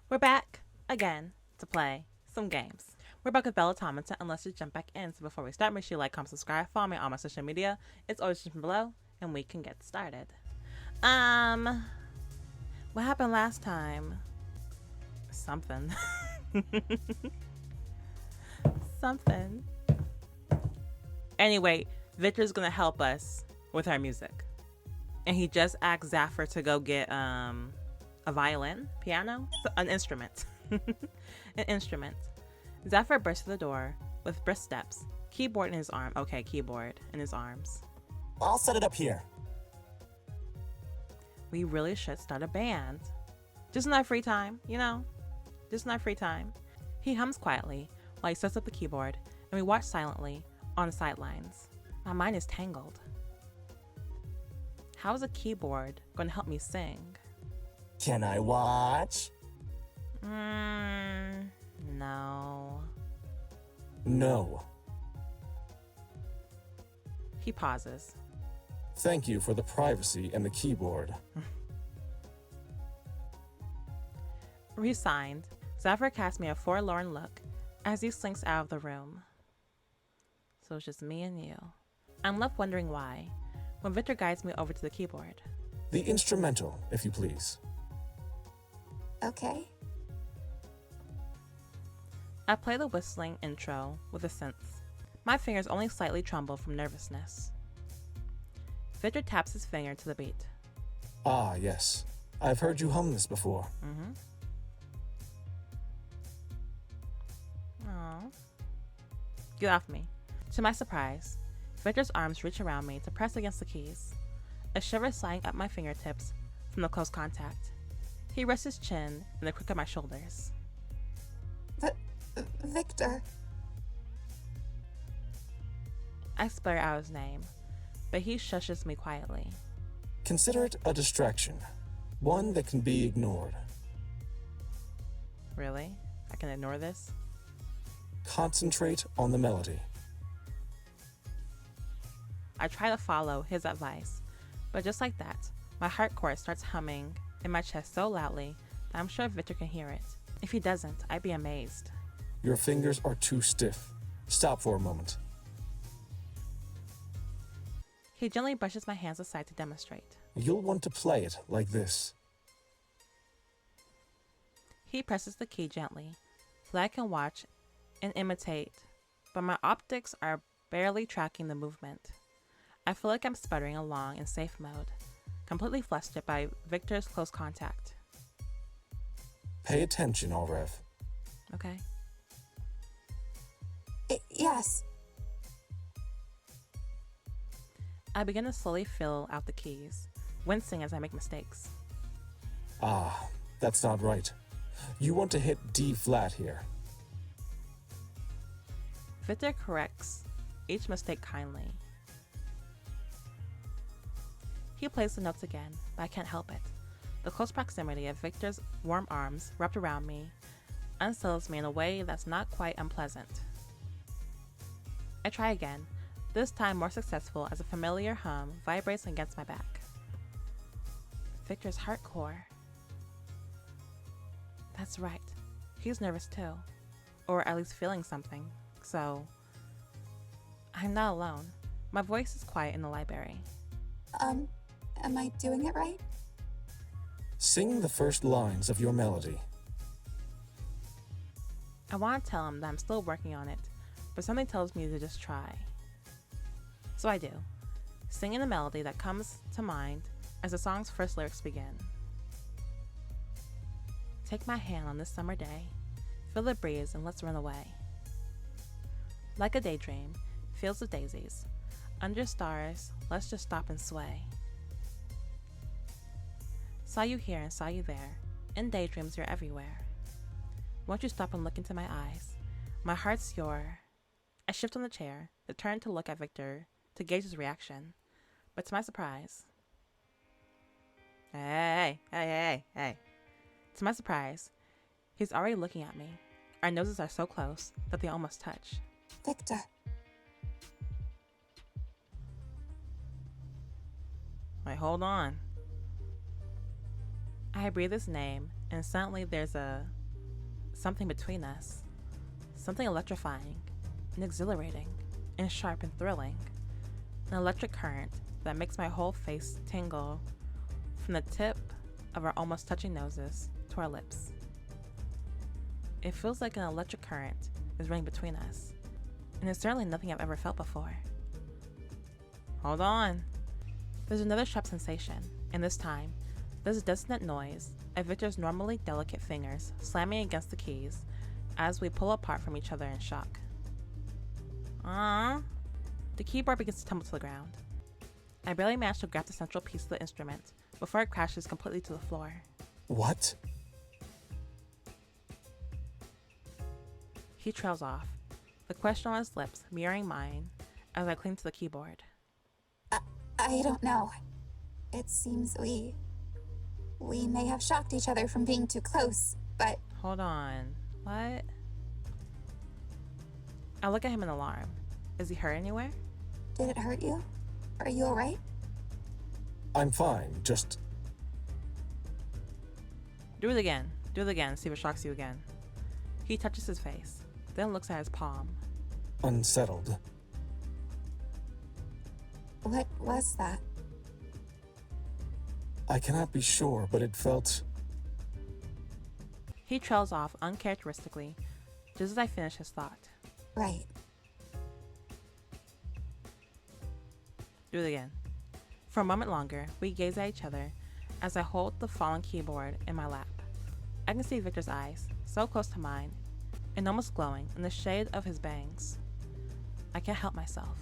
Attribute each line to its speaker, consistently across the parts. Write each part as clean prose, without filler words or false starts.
Speaker 1: We're back again to play some games. We're back with Belle Automata, and let's just jump back in. So before we start, make sure you like, comment, subscribe, follow me on my social media. It's always just below, and we can get started. Um, what happened last time? Something. Something. Anyway, Victor's gonna help us with our music. And he just asked Zaffre to go get a violin, piano, an instrument. An instrument. Zaffre burst through the door with brisk steps, keyboard in his arm. Okay, keyboard in his arms.
Speaker 2: I'll set it up here.
Speaker 1: We really should start a band. Just in our free time, you know? Just in our free time. He hums quietly while he sets up the keyboard, and we watch silently on the sidelines. My mind is tangled. How is a keyboard going to help me sing?
Speaker 2: Can I watch?
Speaker 1: No.
Speaker 2: No.
Speaker 1: He pauses.
Speaker 2: Thank you for the privacy and the keyboard.
Speaker 1: Resigned, Zaffre casts me a forlorn look as he slinks out of the room. So it's just me and you. I'm left wondering why, when Victor guides me over to the keyboard.
Speaker 2: The instrumental, if you please.
Speaker 3: Okay.
Speaker 1: I play the whistling intro with a synth. My fingers only slightly tremble from nervousness. Victor taps his finger to the beat.
Speaker 2: Ah, yes. I've heard you hum this before.
Speaker 1: Aww. Get off me. To my surprise, Victor's arms reach around me to press against the keys, a shiver sliding up my fingertips from the close contact. He rests his chin in the crook of my shoulders.
Speaker 3: Victor.
Speaker 1: I sputter out his name, but he shushes me quietly.
Speaker 2: Consider it a distraction. One that can be ignored.
Speaker 1: Really? I can ignore this?
Speaker 2: Concentrate on the melody.
Speaker 1: I try to follow his advice, but just like that, my heart chord starts humming in my chest so loudly that I'm sure Victor can hear it. If he doesn't, I'd be amazed.
Speaker 2: Your fingers are too stiff. Stop for a moment.
Speaker 1: He gently brushes my hands aside to demonstrate.
Speaker 2: You'll want to play it like this.
Speaker 1: He presses the key gently so that I can watch and imitate, but my optics are barely tracking the movement. I feel like I'm sputtering along in safe mode, completely flustered by Victor's close contact.
Speaker 2: Pay attention, Aureve.
Speaker 1: Okay.
Speaker 3: Yes.
Speaker 1: I begin to slowly fill out the keys, wincing as I make mistakes.
Speaker 2: Ah, that's not right. You want to hit D flat here.
Speaker 1: Victor corrects each mistake kindly. He plays the notes again, but I can't help it. The close proximity of Victor's warm arms wrapped around me unsettles me in a way that's not quite unpleasant. I try again, this time more successful as a familiar hum vibrates against my back. Victor's heart core. That's right. He's nervous too, or at least feeling something, so I'm not alone. My voice is quiet in the library.
Speaker 3: Am I doing it right?
Speaker 2: Sing the first lines of your melody.
Speaker 1: I want to tell him that I'm still working on it, but something tells me to just try. So I do, singing a melody that comes to mind as the song's first lyrics begin. Take my hand on this summer day, feel the breeze and let's run away. Like a daydream, fields of daisies, under stars, let's just stop and sway. Saw you here and saw you there, in daydreams you're everywhere. Won't you stop and look into my eyes? My heart's your... I shift on the chair, to turn to look at Victor, to gauge his reaction, but to my surprise... Hey. To my surprise, he's already looking at me. Our noses are so close that they almost touch.
Speaker 3: Victor.
Speaker 1: Wait, hold on. I breathe his name and suddenly there's something between us. Something electrifying, and exhilarating, and sharp and thrilling. An electric current that makes my whole face tingle from the tip of our almost touching noses to our lips. It feels like an electric current is running between us, and it's certainly nothing I've ever felt before. Hold on. There's another sharp sensation, and this time, there's a dissonant noise of Victor's normally delicate fingers slamming against the keys as we pull apart from each other in shock. The keyboard begins to tumble to the ground. I barely manage to grab the central piece of the instrument before it crashes completely to the floor.
Speaker 2: What?
Speaker 1: He trails off, the question on his lips mirroring mine as I cling to the keyboard.
Speaker 3: I don't know. It seems we may have shocked each other from being too close, but...
Speaker 1: Hold on. What? I look at him in alarm. Is he hurt anywhere?
Speaker 3: Did it hurt you? Are you alright?
Speaker 2: I'm fine, just...
Speaker 1: Do it again. Do it again, see if it shocks you again. He touches his face, then looks at his palm.
Speaker 2: unsettled.
Speaker 3: What was that?
Speaker 2: I cannot be sure, but it felt...
Speaker 1: He trails off uncharacteristically, just as I finish his thought.
Speaker 3: Right.
Speaker 1: Do it again. For a moment longer, we gaze at each other as I hold the fallen keyboard in my lap. I can see Victor's eyes, so close to mine, and almost glowing in the shade of his bangs. I can't help myself.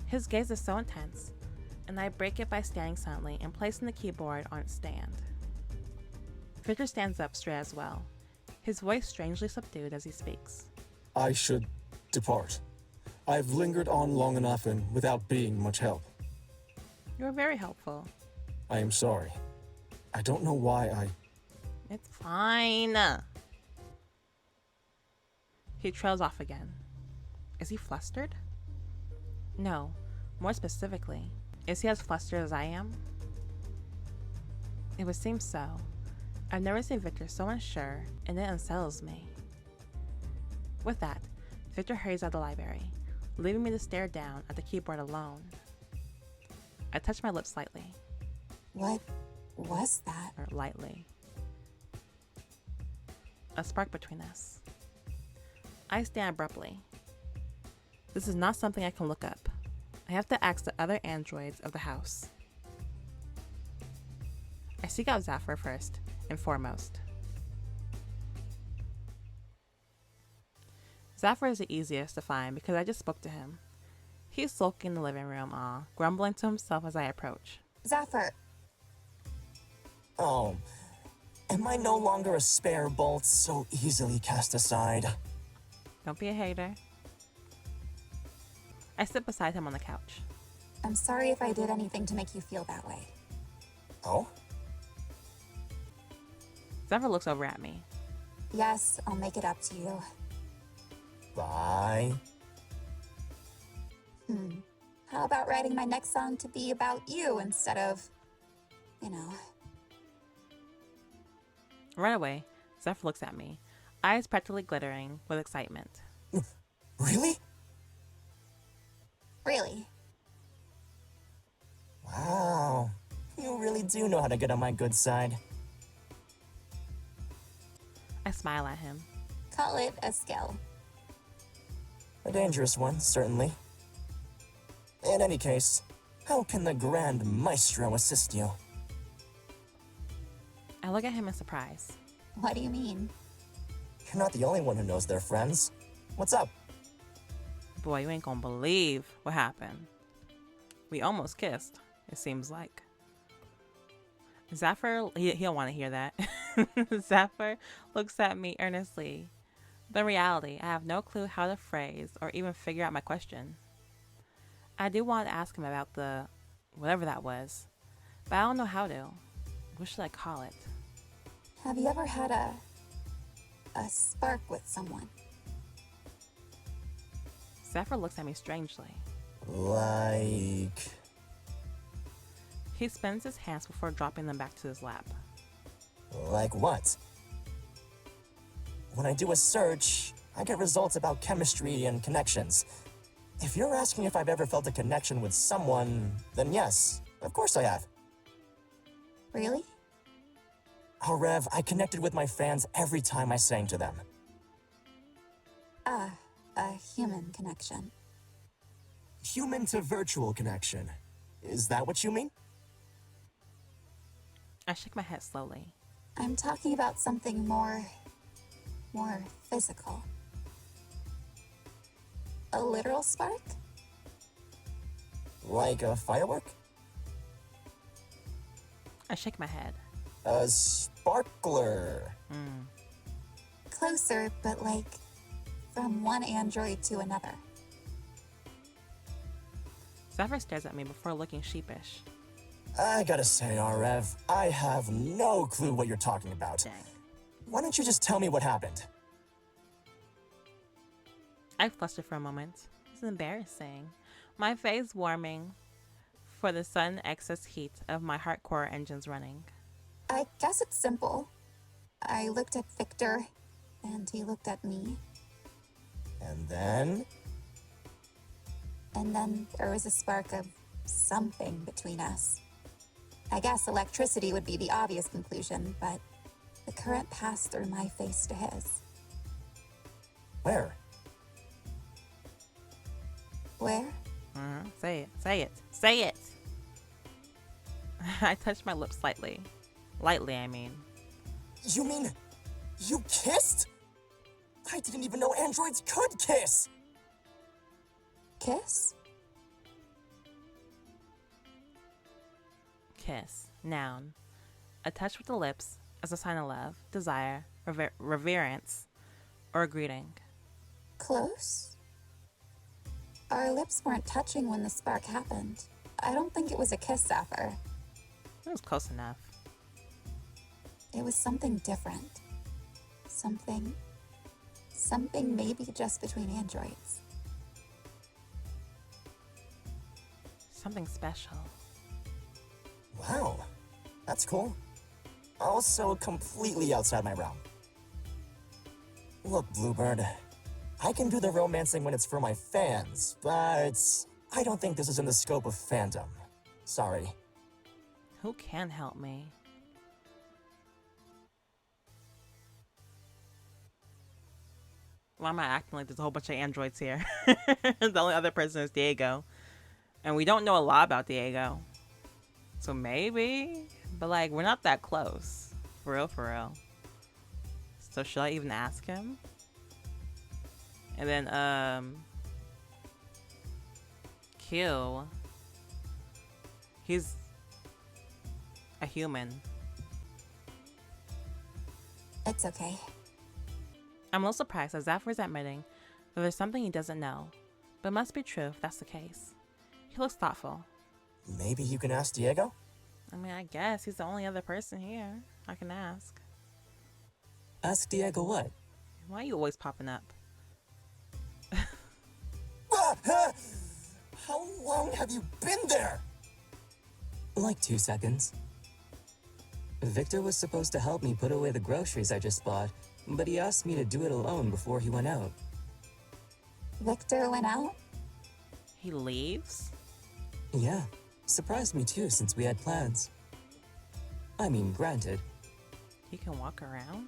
Speaker 1: His gaze is so intense, and I break it by standing silently and placing the keyboard on its stand. Victor stands up straight as well, his voice strangely subdued as he speaks.
Speaker 2: I should depart. I've lingered on long enough and without being much help.
Speaker 1: You were very helpful.
Speaker 2: I am sorry. I don't know why I...
Speaker 1: It's fine. He trails off again. Is he flustered? No, more specifically, is he as flustered as I am? It would seem so. I've never seen Victor so unsure, and it unsettles me. With that, Victor hurries out of the library, leaving me to stare down at the keyboard alone. I touch my lips slightly.
Speaker 3: What was that?
Speaker 1: Or lightly. A spark between us. I stand abruptly. This is not something I can look up. I have to ask the other androids of the house. I seek out Zaffre first and foremost. Zaffre is the easiest to find because I just spoke to him. He's sulking in the living room, grumbling to himself as I approach.
Speaker 3: Zaffre.
Speaker 4: Oh, am I no longer a spare bolt so easily cast aside?
Speaker 1: Don't be a hater. I sit beside him on the couch.
Speaker 3: I'm sorry if I did anything to make you feel that way.
Speaker 4: Oh?
Speaker 1: Zaffre looks over at me.
Speaker 3: Yes, I'll make it up to you.
Speaker 4: Bye.
Speaker 3: How about writing my next song to be about you instead of, you know...
Speaker 1: Right away, Zaffre looks at me, eyes practically glittering with excitement.
Speaker 4: Really?
Speaker 3: Really?
Speaker 4: Wow. You really do know how to get on my good side.
Speaker 1: I smile at him.
Speaker 3: Call it a skill.
Speaker 4: A dangerous one, certainly. In any case, how can the Grand Maestro assist you?
Speaker 1: I look at him in surprise.
Speaker 3: What do you mean?
Speaker 4: You're not the only one who knows they're friends. What's up?
Speaker 1: Boy, you ain't gonna believe what happened. We almost kissed, it seems like. Zaffre, he'll want to hear that. Zaffre looks at me earnestly. But in reality, I have no clue how to phrase or even figure out my question. I do want to ask him about the whatever that was, but I don't know how to. What should I call it?
Speaker 3: Have you ever had a spark with someone?
Speaker 1: Zaffre looks at me strangely.
Speaker 4: Like...
Speaker 1: He spins his hands before dropping them back to his lap.
Speaker 4: Like what? When I do a search, I get results about chemistry and connections. If you're asking if I've ever felt a connection with someone, then yes, of course I have.
Speaker 3: Really?
Speaker 4: Aureve, I connected with my fans every time I sang to them.
Speaker 3: Ah, a human connection.
Speaker 4: Human to virtual connection. Is that what you mean?
Speaker 1: I shake my head slowly.
Speaker 3: I'm talking about something more physical. A literal spark?
Speaker 4: Like a firework?
Speaker 1: I shake my head.
Speaker 4: A sparkler.
Speaker 3: Closer, but like from one android to another.
Speaker 1: Zaffre stares at me before looking sheepish.
Speaker 4: I gotta say, Aureve, I have no clue what you're talking about.
Speaker 1: Dang.
Speaker 4: Why don't you just tell me what happened?
Speaker 1: I flustered for a moment. It's embarrassing. My face warming for the sudden excess heat of my hardcore engines running.
Speaker 3: I guess it's simple. I looked at Victor, and he looked at me,
Speaker 4: And then?
Speaker 3: and then there was a spark of something between us. I guess electricity would be the obvious conclusion, but the current passed through my face to his.
Speaker 4: Where?
Speaker 3: Where?
Speaker 1: Say it. Say it. Say it! I touched my lips slightly. Lightly, I mean.
Speaker 4: You mean you kissed? I didn't even know androids could kiss!
Speaker 3: Kiss?
Speaker 1: Kiss. Noun. A touch with the lips as a sign of love, desire, reverence, or a greeting.
Speaker 3: Close? Our lips weren't touching when the spark happened. I don't think it was a kiss, Zaffre.
Speaker 1: It was close enough.
Speaker 3: It was something different. Something maybe just between androids.
Speaker 1: Something special.
Speaker 4: Wow, that's cool. Also completely outside my realm. Look, Bluebird, I can do the romancing when it's for my fans, but I don't think this is in the scope of fandom. Sorry.
Speaker 1: Who can help me? Why am I acting like there's a whole bunch of androids here? The only other person is Diego. And we don't know a lot about Diego. So maybe? But like, we're not that close. For real, for real. So should I even ask him? And then, Q. He's a human.
Speaker 3: It's okay.
Speaker 1: I'm a little surprised that Zaffre is admitting that there's something he doesn't know. But it must be true if that's the case. He looks thoughtful.
Speaker 4: Maybe you can ask Diego?
Speaker 1: I mean, I guess he's the only other person here I can ask.
Speaker 2: Ask Diego what?
Speaker 1: Why are you always popping up?
Speaker 4: How long have you been there?
Speaker 2: Like 2 seconds. Victor was supposed to help me put away the groceries I just bought, but he asked me to do it alone before he went out.
Speaker 3: Victor went out?
Speaker 1: He leaves?
Speaker 2: Yeah, surprised me too since we had plans. I mean, granted.
Speaker 1: He can walk around?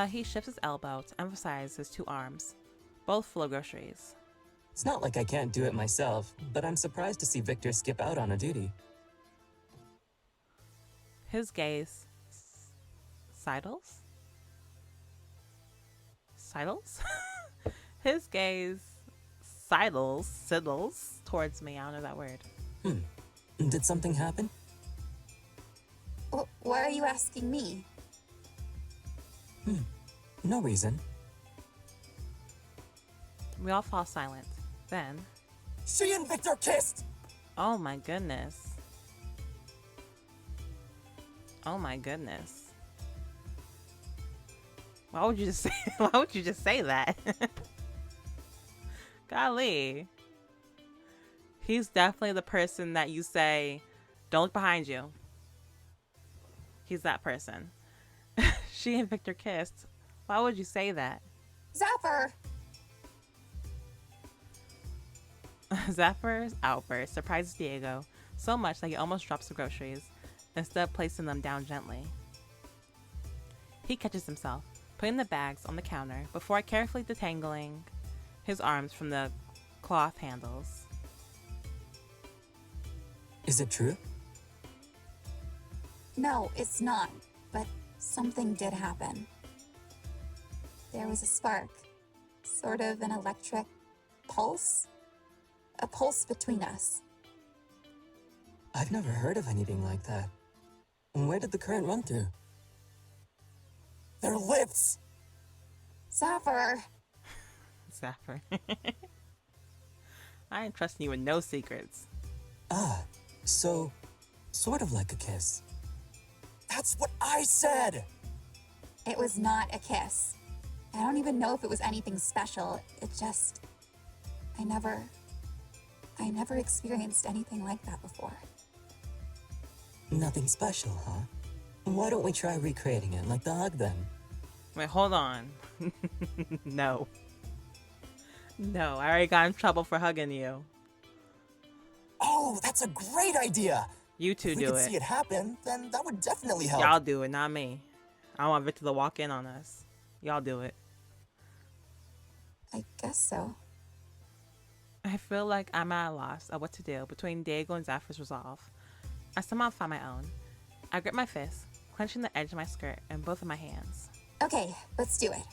Speaker 1: He shifts his elbow to emphasize his 2 arms, both full of groceries.
Speaker 2: It's not like I can't do it myself, but I'm surprised to see Victor skip out on a duty.
Speaker 1: His gaze sidles? Sidles? His gaze sidles towards me. I don't know that word.
Speaker 2: Did something happen?
Speaker 3: Why are you asking me?
Speaker 2: No reason.
Speaker 1: We all fall silent. Then,
Speaker 4: She and Victor kissed!
Speaker 1: oh my goodness. Oh my goodness. Why would you just say, why would you just say that? Golly. He's definitely the person that you say, don't look behind you. He's that person. She and Victor kissed. Why would you say that?
Speaker 3: Zaffre!
Speaker 1: Zaffre's outburst surprises Diego so much that he almost drops the groceries instead of placing them down gently. He catches himself, putting the bags on the counter before carefully detangling his arms from the cloth handles.
Speaker 2: Is it true?
Speaker 3: No, it's not. But something did happen. There was a spark. Sort of an electric pulse. A pulse between us.
Speaker 2: I've never heard of anything like that. Where did the current run through?
Speaker 4: Their lips!
Speaker 3: Zaffre!
Speaker 1: Zaffre. I ain't trusting you with no secrets.
Speaker 2: Ah, so, sort of like a kiss.
Speaker 4: That's what I said!
Speaker 3: It was not a kiss. I don't even know if it was anything special. It just... I never experienced anything like that before.
Speaker 2: Nothing special, huh? Why don't we try recreating it like the hug then?
Speaker 1: Wait, hold on. No. No, I already got in trouble for hugging you.
Speaker 4: Oh, that's a great idea!
Speaker 1: You two
Speaker 4: If we
Speaker 1: do
Speaker 4: could
Speaker 1: it.
Speaker 4: see it happen, then that would definitely help.
Speaker 1: Y'all do it, not me. I want Victor to walk in on us. Y'all do it.
Speaker 3: I guess so.
Speaker 1: I feel like I'm at a loss of what to do between Diego and Zaffre's resolve. I somehow find my own. I grip my fist, clenching the edge of my skirt in both of my hands.
Speaker 3: Okay, let's do it.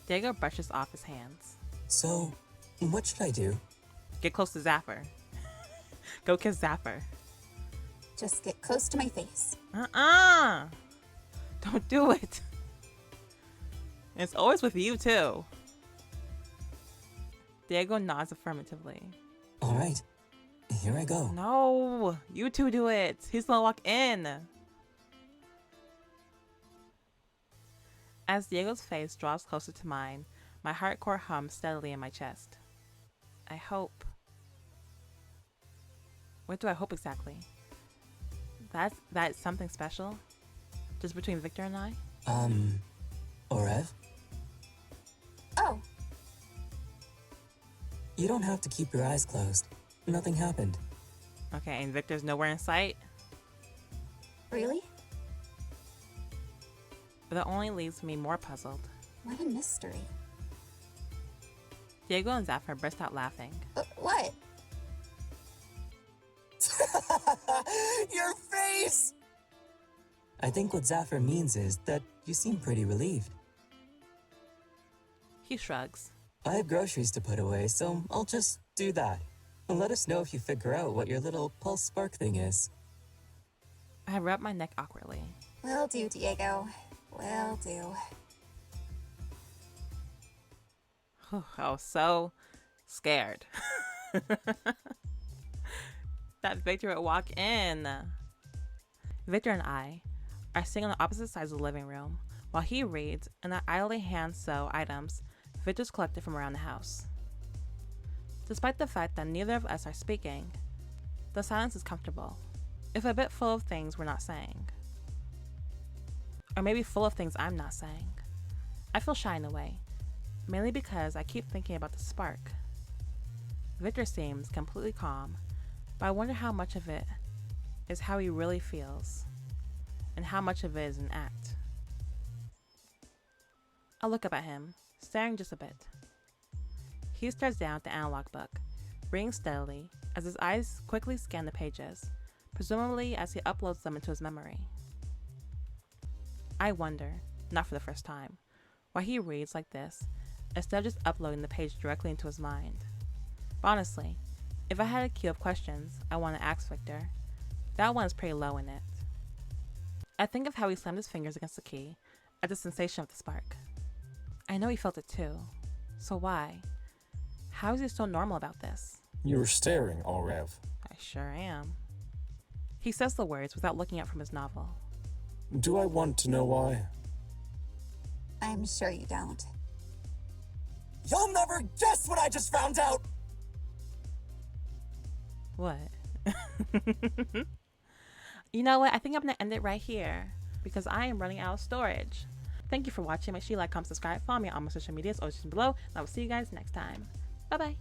Speaker 1: Diego brushes off his hands.
Speaker 2: So, what should I do?
Speaker 1: Get close to Zaffre. Go kiss Zaffre.
Speaker 3: Just get close to my face.
Speaker 1: Don't do it. It's always with you, too. Diego nods affirmatively.
Speaker 2: Alright, here I go.
Speaker 1: No, you two do it. He's gonna walk in. As Diego's face draws closer to mine, my heartcore hums steadily in my chest. I hope. What do I hope exactly? That's something special? Just between Victor and I?
Speaker 2: Aureve?
Speaker 3: Oh,
Speaker 2: You don't have to keep your eyes closed. Nothing happened.
Speaker 1: Okay, and Victor's nowhere in sight?
Speaker 3: really?
Speaker 1: But that only leaves me more puzzled.
Speaker 3: What a mystery.
Speaker 1: Diego and Zaffre burst out laughing.
Speaker 3: What?
Speaker 4: Your face!
Speaker 2: I think what Zaffre means is that you seem pretty relieved.
Speaker 1: He shrugs.
Speaker 2: I have groceries to put away, so I'll just do that. And let us know if you figure out what your little pulse spark thing is.
Speaker 1: I rub my neck awkwardly.
Speaker 3: Will do, Diego. Will do.
Speaker 1: I was so scared that Victor would walk in. Victor and I are sitting on the opposite sides of the living room while he reads and I idly hand sew items Victor's collected from around the house. Despite the fact that neither of us are speaking, the silence is comfortable, if a bit full of things we're not saying. Or maybe full of things I'm not saying. I feel shy in a way, mainly because I keep thinking about the spark. Victor seems completely calm, but I wonder how much of it is how he really feels, and how much of it is an act. I look up at him, staring just a bit. He stares down at the analog book, reading steadily as his eyes quickly scan the pages, presumably as he uploads them into his memory. I wonder, not for the first time, why he reads like this instead of just uploading the page directly into his mind. But honestly, if I had a queue of questions I want to ask Victor, that one is pretty low in it. I think of how he slammed his fingers against the key at the sensation of the spark. I know he felt it too, so why? How is he so normal about this?
Speaker 5: You're staring, Aureve.
Speaker 1: I sure am. He says the words without looking up from his novel.
Speaker 5: Do I want to know why?
Speaker 3: I'm sure you don't.
Speaker 4: You'll never guess what I just found out!
Speaker 1: What? You know what? I think I'm going to end it right here because I am running out of storage. Thank you for watching. Make sure you like, comment, subscribe, follow me on all my social medias or below. And I will see you guys next time. Bye-bye.